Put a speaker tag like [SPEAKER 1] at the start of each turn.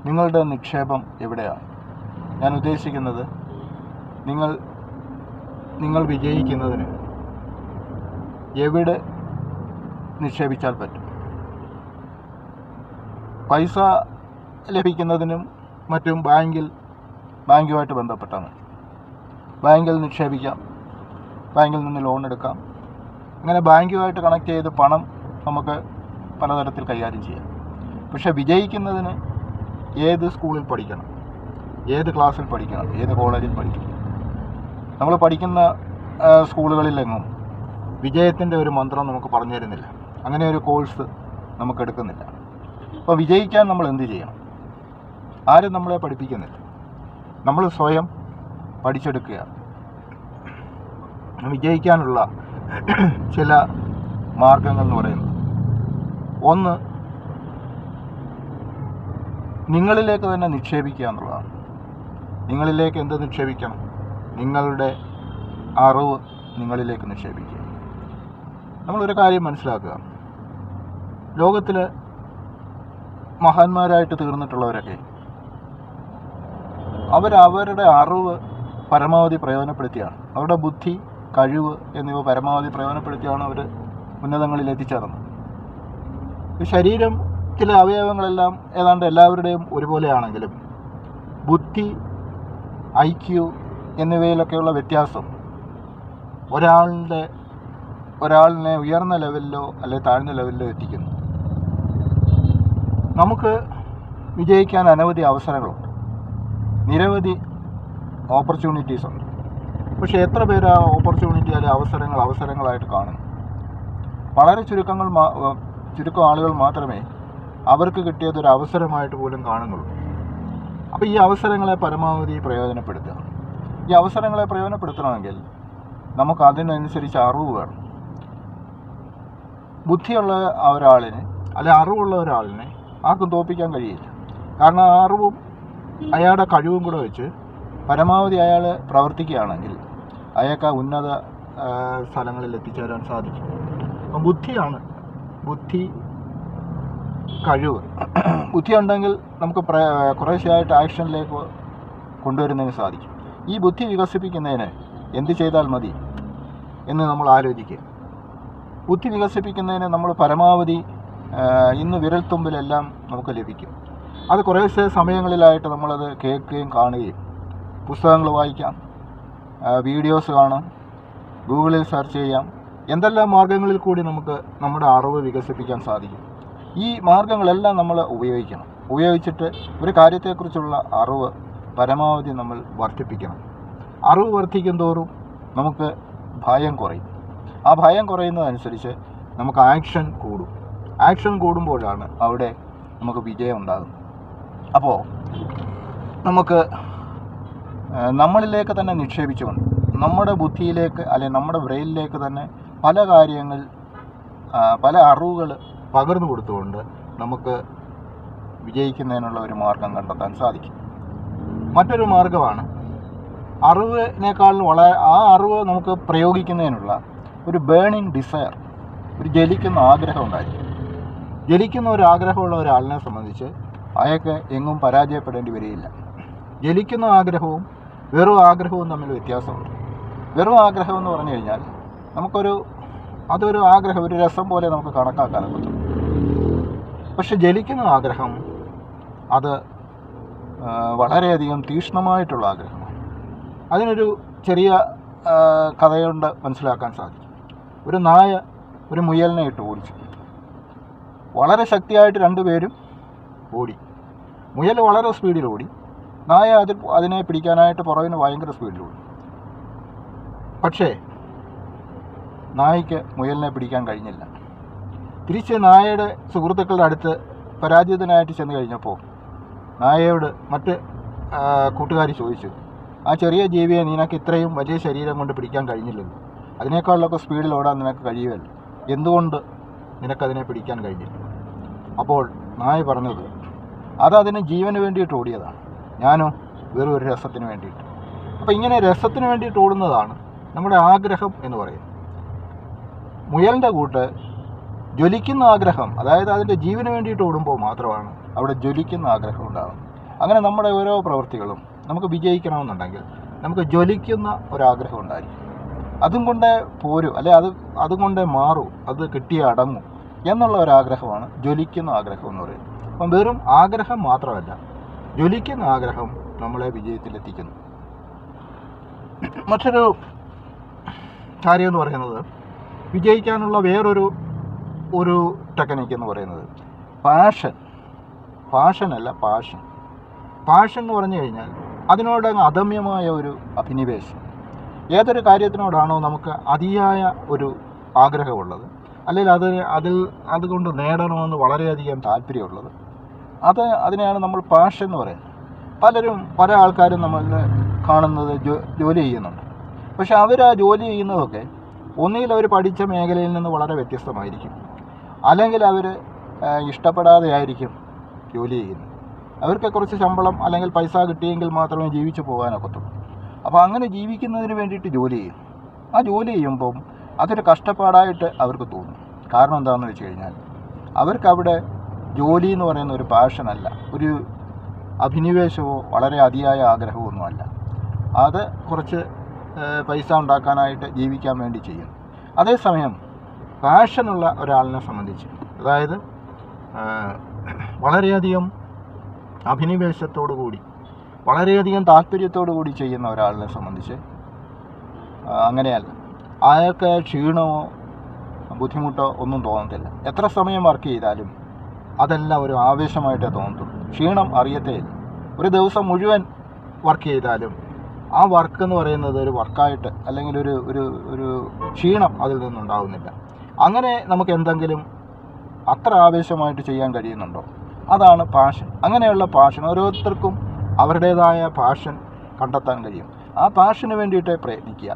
[SPEAKER 1] നിങ്ങളുടെ നിക്ഷേപം എവിടെയാണ്? ഞാൻ ഉദ്ദേശിക്കുന്നത് നിങ്ങൾ വിജയിക്കുന്നതിന് എവിടെ നിക്ഷേപിച്ചാൽ പറ്റും? പൈസ ലഭിക്കുന്നതിനും മറ്റും ബാങ്കുമായിട്ട് ബന്ധപ്പെട്ടാണ്. ബാങ്കിൽ നിക്ഷേപിക്കാം, ബാങ്കിൽ നിന്ന് ലോൺ എടുക്കാം. അങ്ങനെ ബാങ്കുമായിട്ട് കണക്ട് ചെയ്ത് പണം നമുക്ക് പലതരത്തിൽ കൈകാര്യം ചെയ്യാം. പക്ഷേ വിജയിക്കുന്നതിന് ഏത് സ്കൂളിൽ പഠിക്കണം, ഏത് ക്ലാസ്സിൽ പഠിക്കണം, ഏത് കോളേജിൽ പഠിക്കണം? നമ്മൾ പഠിക്കുന്ന സ്കൂളുകളിലെങ്ങും വിജയത്തിൻ്റെ ഒരു മന്ത്രം നമുക്ക് പറഞ്ഞു തരുന്നില്ല. അങ്ങനെ ഒരു കോഴ്സ് നമുക്ക് എടുക്കുന്നില്ല. അപ്പോൾ വിജയിക്കാൻ നമ്മൾ എന്ത് ചെയ്യണം? ആരും നമ്മളെ പഠിപ്പിക്കുന്നില്ല. നമ്മൾ സ്വയം പഠിച്ചെടുക്കുകയാണ്. വിജയിക്കാനുള്ള ചില മാർഗങ്ങൾ എന്ന് പറയുന്നത്, ഒന്ന്, നിങ്ങളിലേക്ക് തന്നെ നിക്ഷേപിക്കുക എന്നുള്ളതാണ്. നിങ്ങളിലേക്ക് എന്ത് നിക്ഷേപിക്കണം? നിങ്ങളുടെ അറിവ് നിങ്ങളിലേക്ക് നിക്ഷേപിക്കുക. നമ്മളൊരു കാര്യം മനസ്സിലാക്കുക, ലോകത്തിൽ മഹാന്മാരായിട്ട് തീർന്നിട്ടുള്ളവരൊക്കെ അവരവരുടെ അറിവ് പരമാവധി പ്രയോജനപ്പെടുത്തിയാണ്, അവരുടെ ബുദ്ധി, കഴിവ് എന്നിവ പരമാവധി പ്രയോജനപ്പെടുത്തിയാണ് അവർ ഉന്നതങ്ങളിൽ എത്തിച്ചേർന്നത്. ശരീരം, ചില അവയവങ്ങളെല്ലാം ഏതാണ്ട് എല്ലാവരുടെയും ഒരുപോലെയാണെങ്കിലും ബുദ്ധി, IQ എന്നിവയിലൊക്കെയുള്ള വ്യത്യാസം ഒരാളിനെ ഉയർന്ന ലെവലിലോ അല്ലെങ്കിൽ താഴ്ന്ന ലെവലിലോ എത്തിക്കുന്നു. നമുക്ക് വിജയിക്കാൻ അനവധി അവസരങ്ങളുണ്ട്, നിരവധി ഓപ്പർച്യൂണിറ്റീസ് ഉണ്ട്. പക്ഷേ എത്ര പേര് ആ ഓപ്പർച്യൂണിറ്റി അല്ലെങ്കിൽ അവസരങ്ങളായിട്ട് കാണുന്നു? വളരെ ചുരുക്കം ആളുകൾ മാത്രമേ അവർക്ക് കിട്ടിയതൊരു അവസരമായിട്ട് പോലും കാണുന്നുള്ളൂ. അപ്പോൾ ഈ അവസരങ്ങളെ പരമാവധി പ്രയോജനപ്പെടുത്തുക. ഈ അവസരങ്ങളെ പ്രയോജനപ്പെടുത്തണമെങ്കിൽ നമുക്ക് അതിനനുസരിച്ച് അറിവ് വേണം. ബുദ്ധിയുള്ള ഒരാളിനെ അല്ലെങ്കിൽ അറിവുള്ള ഒരാളിനെ ആർക്കും തോൽപ്പിക്കാൻ കഴിയില്ല. കാരണം ആ അറിവും അയാളുടെ കഴിവും കൂടെ വെച്ച് പരമാവധി അയാൾ പ്രവർത്തിക്കുകയാണെങ്കിൽ അയാൾക്ക് ആ ഉന്നത സ്ഥലങ്ങളിൽ എത്തിച്ചേരാൻ സാധിക്കും. അപ്പം ബുദ്ധി, കഴിവ്. ബുദ്ധി ഉണ്ടെങ്കിൽ നമുക്ക് കുറേശ്ശെയായിട്ട് ആക്ഷനിലേക്ക് കൊണ്ടുവരുന്നതിന് സാധിക്കും. ഈ ബുദ്ധി വികസിപ്പിക്കുന്നതിന് എന്ത് ചെയ്താൽ മതി എന്ന് നമ്മൾ ആലോചിക്കുക. ബുദ്ധി വികസിപ്പിക്കുന്നതിന് നമ്മൾ പരമാവധി ഇന്ന് വിരൽത്തുമ്പിലെല്ലാം നമുക്ക് ലഭിക്കും. അത് കുറേശ്ശെ സമയങ്ങളിലായിട്ട് നമ്മളത് കേൾക്കുകയും കാണുകയും, പുസ്തകങ്ങൾ വായിക്കാം, വീഡിയോസ് കാണാം, ഗൂഗിളിൽ സെർച്ച് ചെയ്യാം. എന്തെല്ലാം മാർഗങ്ങളിൽ കൂടി നമുക്ക് നമ്മുടെ അറിവ് വികസിപ്പിക്കാൻ സാധിക്കും. ഈ മാർഗങ്ങളെല്ലാം നമ്മൾ ഉപയോഗിച്ചിട്ട് ഒരു കാര്യത്തെക്കുറിച്ചുള്ള അറിവ് പരമാവധി നമ്മൾ വർദ്ധിപ്പിക്കണം. അറിവ് വർദ്ധിക്കും തോറും നമുക്ക് ഭയം കുറയും. ആ ഭയം കുറയുന്നതനുസരിച്ച് നമുക്ക് ആക്ഷൻ കൂടുമ്പോഴാണ് അവിടെ നമുക്ക് വിജയം ഉണ്ടാകുന്നത്. അപ്പോൾ നമുക്ക് നമ്മളിലേക്ക് തന്നെ നിക്ഷേപിച്ചുകൊണ്ട് നമ്മുടെ ബുദ്ധിയിലേക്ക് അല്ലെങ്കിൽ നമ്മുടെ ബ്രെയിനിലേക്ക് തന്നെ പല അറിവുകൾ പകർന്നു കൊടുത്തുകൊണ്ട് നമുക്ക് വിജയിക്കുന്നതിനുള്ള ഒരു മാർഗം കണ്ടെത്താൻ സാധിക്കും. മറ്റൊരു മാർഗമാണ് അറിവിനേക്കാളും ആ അറിവ് നമുക്ക് പ്രയോഗിക്കുന്നതിനുള്ള ഒരു ബേണിംഗ് ഡിസയർ, ഒരു ജ്വലിക്കുന്ന ആഗ്രഹം ഉണ്ടായിരിക്കും. ജ്വലിക്കുന്ന ഒരു ആഗ്രഹമുള്ള ഒരാളിനെ സംബന്ധിച്ച് അയാൾക്ക് എങ്ങും പരാജയപ്പെടേണ്ടി വരികയില്ല. ജ്വലിക്കുന്ന ആഗ്രഹവും വെറും ആഗ്രഹവും തമ്മിൽ വ്യത്യാസമുണ്ട്. വെറും ആഗ്രഹം എന്ന് പറഞ്ഞു കഴിഞ്ഞാൽ അതൊരു ആഗ്രഹം, ഒരു രസം പോലെ നമുക്ക് കണക്കാക്കാൻ പറ്റും. പക്ഷെ ജ്വലിക്കുന്ന ആഗ്രഹം അത് വളരെയധികം തീക്ഷ്ണമായിട്ടുള്ള ആഗ്രഹമാണ്. അതിനൊരു ചെറിയ കഥയുണ്ട് മനസ്സിലാക്കാൻ സാധിക്കും. ഒരു നായ ഒരു മുയലിനെ ഇട്ട് ഓടിച്ചു. വളരെ ശക്തിയായിട്ട് രണ്ടുപേരും ഓടി. മുയൽ വളരെ സ്പീഡിൽ ഓടി, നായ അതിനെ പിടിക്കാനായിട്ട് പുറകിന് ഭയങ്കര സ്പീഡിൽ ഓടി. പക്ഷേ നായയ്ക്ക് മുയലിനെ പിടിക്കാൻ കഴിഞ്ഞില്ല. തിരിച്ച് നായയുടെ സുഹൃത്തുക്കളുടെ അടുത്ത് പരാജിതനായിട്ട് ചെന്ന് കഴിഞ്ഞപ്പോൾ നായയോട് മറ്റ് കൂട്ടുകാർ ചോദിച്ചു, ആ ചെറിയ ജീവിയെ നിനക്ക് ഇത്രയും വലിയ ശരീരം കൊണ്ട് പിടിക്കാൻ കഴിഞ്ഞില്ലല്ലോ, അതിനേക്കാളൊക്കെ സ്പീഡിൽ ഓടാൻ നിനക്ക് കഴിയുമല്ലോ, എന്തുകൊണ്ട് നിനക്കതിനെ പിടിക്കാൻ കഴിഞ്ഞില്ല? അപ്പോൾ നായ പറഞ്ഞത്, അതിന് ജീവന് വേണ്ടിയിട്ട് ഓടിയതാണ്, ഞാനോ വെറും ഒരു രസത്തിന് വേണ്ടിയിട്ട്. അപ്പോൾ ഇങ്ങനെ രസത്തിന് വേണ്ടിയിട്ട് ഓടുന്നതാണ് നമ്മുടെ ആഗ്രഹം എന്ന് പറയുന്നത്. മുയലിൻ്റെ കൂട്ട് ജ്വലിക്കുന്ന ആഗ്രഹം, അതായത് അതിൻ്റെ ജീവന് വേണ്ടിയിട്ട് ഓടുമ്പോൾ മാത്രമാണ് അവിടെ ജ്വലിക്കുന്ന ആഗ്രഹം ഉണ്ടാകുന്നത്. അങ്ങനെ നമ്മുടെ ഓരോ പ്രവൃത്തികളും നമുക്ക് വിജയിക്കണമെന്നുണ്ടെങ്കിൽ നമുക്ക് ജ്വലിക്കുന്ന ഒരാഗ്രഹം ഉണ്ടായിരിക്കും. അതും കൊണ്ടേ പോരും, അല്ലെ അതും കൊണ്ടേ മാറൂ, അത് കിട്ടിയേ അടങ്ങൂ എന്നുള്ള ഒരാഗ്രഹമാണ് ജ്വലിക്കുന്ന ആഗ്രഹം എന്ന് പറയുന്നത്. അപ്പം വെറും ആഗ്രഹം മാത്രമല്ല, ജ്വലിക്കുന്ന ആഗ്രഹം നമ്മളെ വിജയത്തിലെത്തിക്കുന്നു. മറ്റൊരു കാര്യം എന്ന് പറയുന്നത്, വിജയിക്കാനുള്ള വേറൊരു ടെക്നിക്ക് എന്ന് പറയുന്നത് പാഷൻ എന്ന് പറഞ്ഞു കഴിഞ്ഞാൽ അതിനോട് അദമ്യമായ ഒരു അഭിനിവേശം. ഏതൊരു കാര്യത്തിനോടാണോ നമുക്ക് അതിയായ ഒരു ആഗ്രഹമുള്ളത്, അല്ലെങ്കിൽ അതുകൊണ്ട് നേടണമെന്ന് വളരെയധികം താല്പര്യമുള്ളത്, അതിനെയാണ് നമ്മൾ പാഷൻ എന്ന് പറയുന്നത്. പല ആൾക്കാരും നമ്മൾ കാണുന്നത് ജോലി ചെയ്യുന്നുണ്ട്. പക്ഷെ അവർ ആ ജോലി ചെയ്യുന്നതൊക്കെ ഒന്നുകിൽ അവർ പഠിച്ച മേഖലയിൽ നിന്ന് വളരെ വ്യത്യസ്തമായിരിക്കും, അല്ലെങ്കിൽ അവർ ഇഷ്ടപ്പെടാതെ ആയിരിക്കും ജോലി ചെയ്യുന്നത്. അവർക്ക് കുറച്ച് ശമ്പളം അല്ലെങ്കിൽ പൈസ കിട്ടിയെങ്കിൽ മാത്രമേ ജീവിച്ചു പോകാനൊക്കത്തുള്ളൂ. അപ്പോൾ അങ്ങനെ ജീവിക്കുന്നതിന് വേണ്ടിയിട്ട് ജോലി ചെയ്യും. ആ ജോലി ചെയ്യുമ്പം അതൊരു കഷ്ടപ്പാടായിട്ട് അവർക്ക് തോന്നും. കാരണം എന്താണെന്ന് വെച്ച് കഴിഞ്ഞാൽ അവർക്കവിടെ ജോലി എന്ന് പറയുന്ന ഒരു പാഷനല്ല, ഒരു അഭിനിവേശമോ വളരെ അതിയായ ആഗ്രഹമോ ഒന്നുമല്ല. അത് കുറച്ച് പൈസ ഉണ്ടാക്കാനായിട്ട് ജീവിക്കാൻ വേണ്ടി ചെയ്യും. അതേസമയം പാഷനുള്ള ഒരാളിനെ സംബന്ധിച്ച്, അതായത് വളരെയധികം അഭിനിവേശത്തോടു കൂടി വളരെയധികം താല്പര്യത്തോടു കൂടി ചെയ്യുന്ന ഒരാളിനെ സംബന്ധിച്ച് അങ്ങനെയല്ല. അയാൾക്ക് ക്ഷീണമോ ബുദ്ധിമുട്ടോ ഒന്നും തോന്നത്തില്ല. എത്ര സമയം വർക്ക് ചെയ്താലും അതെല്ലാം ഒരു ആവേശമായിട്ടേ തോന്നത്തുള്ളൂ. ക്ഷീണം അറിയത്തേയില്ല. ഒരു ദിവസം മുഴുവൻ വർക്ക് ചെയ്താലും ആ വർക്ക് എന്ന് പറയുന്നത് ഒരു വർക്കായിട്ട്, അല്ലെങ്കിൽ ഒരു ക്ഷീണം അതിൽ നിന്നുണ്ടാകുന്നില്ല. അങ്ങനെ നമുക്ക് എന്തെങ്കിലും അത്ര ആവേശമായിട്ട് ചെയ്യാൻ കഴിയുന്നുണ്ടോ? അതാണ് പാഷൻ. അങ്ങനെയുള്ള പാഷൻ ഓരോരുത്തർക്കും അവരുടേതായ പാഷൻ കണ്ടെത്താൻ കഴിയും. ആ പാഷന് വേണ്ടിയിട്ട് പ്രയത്നിക്കുക.